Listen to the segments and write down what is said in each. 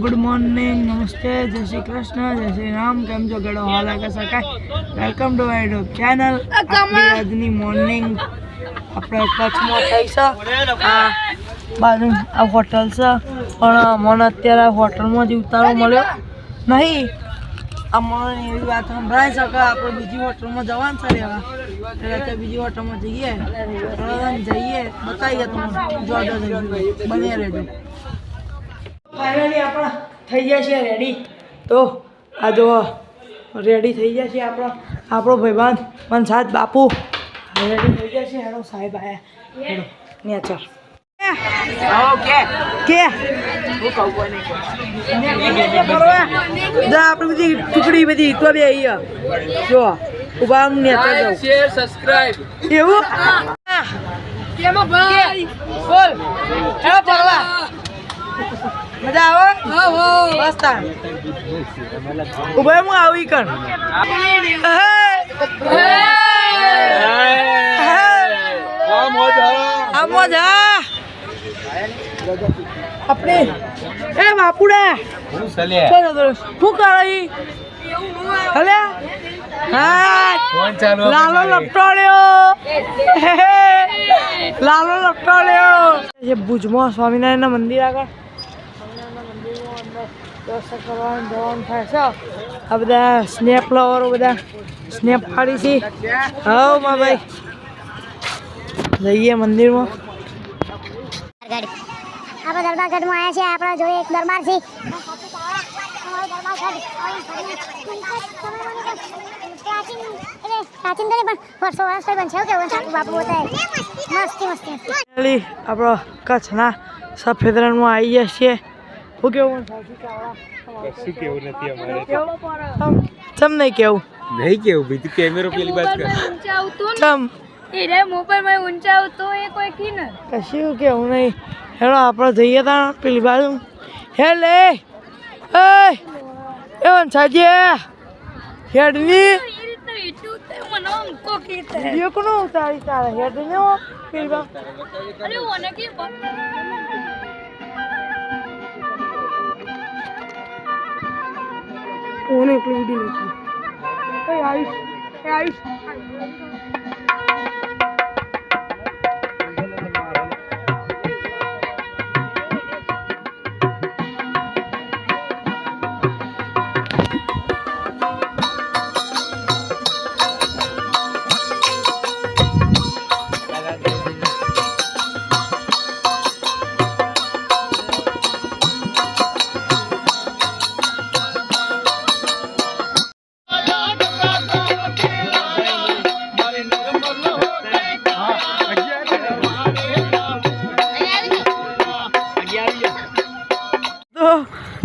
Good morning, नमस्ते, जय श्री कृष्ण, जय श्री राम। केम जो गड़ो हाल है कैसा काय? Welcome to my YouTube channel. આજની મોર્નિંગ આપણે કચ્છમાં થઈ છે। આ બાજુ આ હોટલ છે, પણ મને અત્યારે હોટલમાં જ ઉતારો મળ્યો નહીં। મને એવી વાત સંભળાય છે કે આપણે બીજી હોટલમાં જવાનું છે રહેવા, એટલે બીજી હોટલમાં જઈએ બતાવીએ તમને, જોડે બની રહેજો। ફાઇનલી આપણે થઈ ગયા છે રેડી। તો આ જો રેડી થઈ ગયા છે આપણો ભાઈબંધ મનસાદ બાપુ રેડી થઈ ગયા છે। હેડો સાહેબ આયા, હેડો નેચર ઓકે કે હું કહું કોઈ નહીં આપણે બધી ટુકડી બધી તો બે અહીંયા જો ઉભા નેચર દો, શેર સબસ્ક્રાઇબ એવું કેમાં ભાઈ બોલ હેડો પરવા મજા આવે? બસ તાર ઉભા હું આવી કર આપણે એ બાપુડા શું કરી હલે? હા લાલો લપટોળ્યો જે ભુજમાં સ્વામિનારાયણના મંદિર આગળ દર્શન કરવાનું જવાનું થાય છે। આ બધા સ્નેપ લવરો બધા સ્નેપ પાડી છે। હા મા ભાઈ જઈએ મંદિરમાં। આપણે દરબારગઢમાં આવ્યા છે। આપણે જોઈએ એક દરબાર છે, પ્રાચીન તો નહીં પણ વર્ષો વર્ષ બનશે કેવું સાપુ બાપુ બતાવે મસ્તી મસ્તી આપણો કચ્છના સફેદ રણમાં આવી ગયા છીએ। શું કેવું શું કેવું નથી અમારે ચમ નહીં કેવું ભાઈ તું કેમેરો પેલી બાત કર ચમ એ મોબાઈલ માં ઊંચા આવતો એ કોઈ કી ને કશું કેવું નહીં। હેડો આપણે જઈએ તા પેલી બાજુ હે લે એ વંશાજી હેડની વિડીયો કોનો ઉતારી તારે હેડને પેલી બાજુ ઓને એટલી વિડીયો નથી આયુષ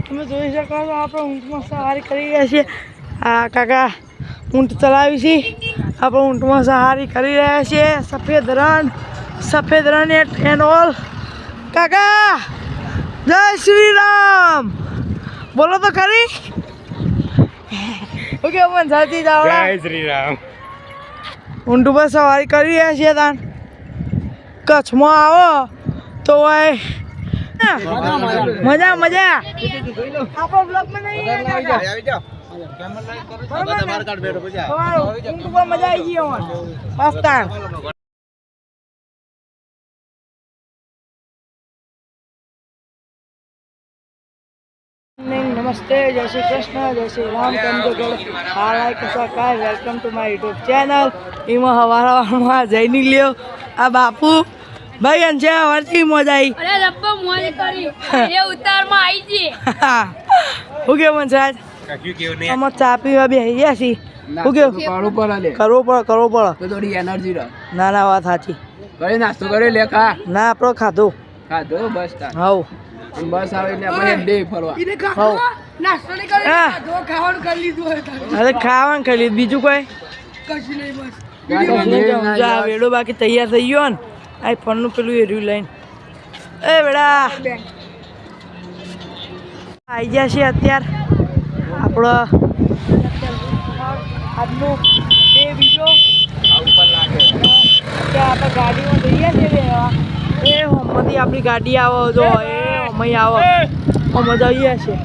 તમે જોઈ શકો છો આપણે ઊંટમાં સવારી કરી રહ્યા છીએ। આ કાકા ઊંટ ચલાવી છે, આપણે ઊંટમાં સવારી કરી રહ્યા છીએ। સફેદ રણ એન્ડ ઓલ। કાકા જય શ્રી રામ બોલો તો ખરી। ઓકે મન સાચી જાવ જય શ્રી રામ। ઊંટ પર સવારી કરી રહ્યા છીએ। તાન કચ્છમાં આવો તો મજા આપણો બ્લોગ માં નહીં મજા આવી ગઈ નમસ્તે, જય શ્રી કૃષ્ણ, જય શ્રી રામ। કેમ છો હાલ કશા કાય? Welcome to my YouTube channel. એમાં હવારમાં જઈને લ્યો આ બાપુ ભાઈ અંશે હવારથી મોજ આવી। અરે રબ્બો મોજ કરી એ ઉતારમાં આવી જી હું કેવું મનસાજ આમાં ચા પીવા બેસી ગયા છીએ। શું કેવું કરવો પડે તો થોડી એનર્જી રહે। ના વાત સાચી। કરી નાસ્તો કરી લે ખા ના આપણો ખાધો બસ તાર હવ બસ આવે એટલે આપણે ડે ફરવા નાસ્તો નહીં કરી ખાવાનું કરી લીધું અરે ખાવાનું ખાઈ લીધું બીજું કોઈ કશું નહીં બસ વેડો બાકી તૈયાર થઈ ગયો ને આ ફોનનું પેલું એર્યું લઈને એ બેડા આવી ગયા છે અત્યારે આપણો આજનો ડે બીજો કે આપણે ગાડીમાં જઈએ છીએ એ આપણી ગાડી આવો જો એ મય આવો મજા આવી છે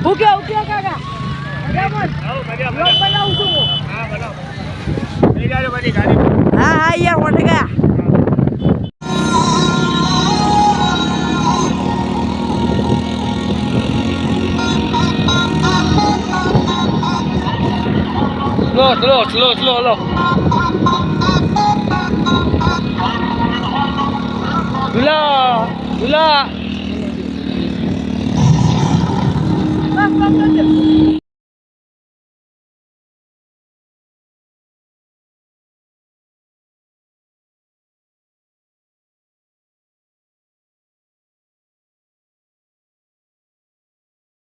હું કે કાકા બનાવું છું હા યાર મોટકા સ્લો દુલા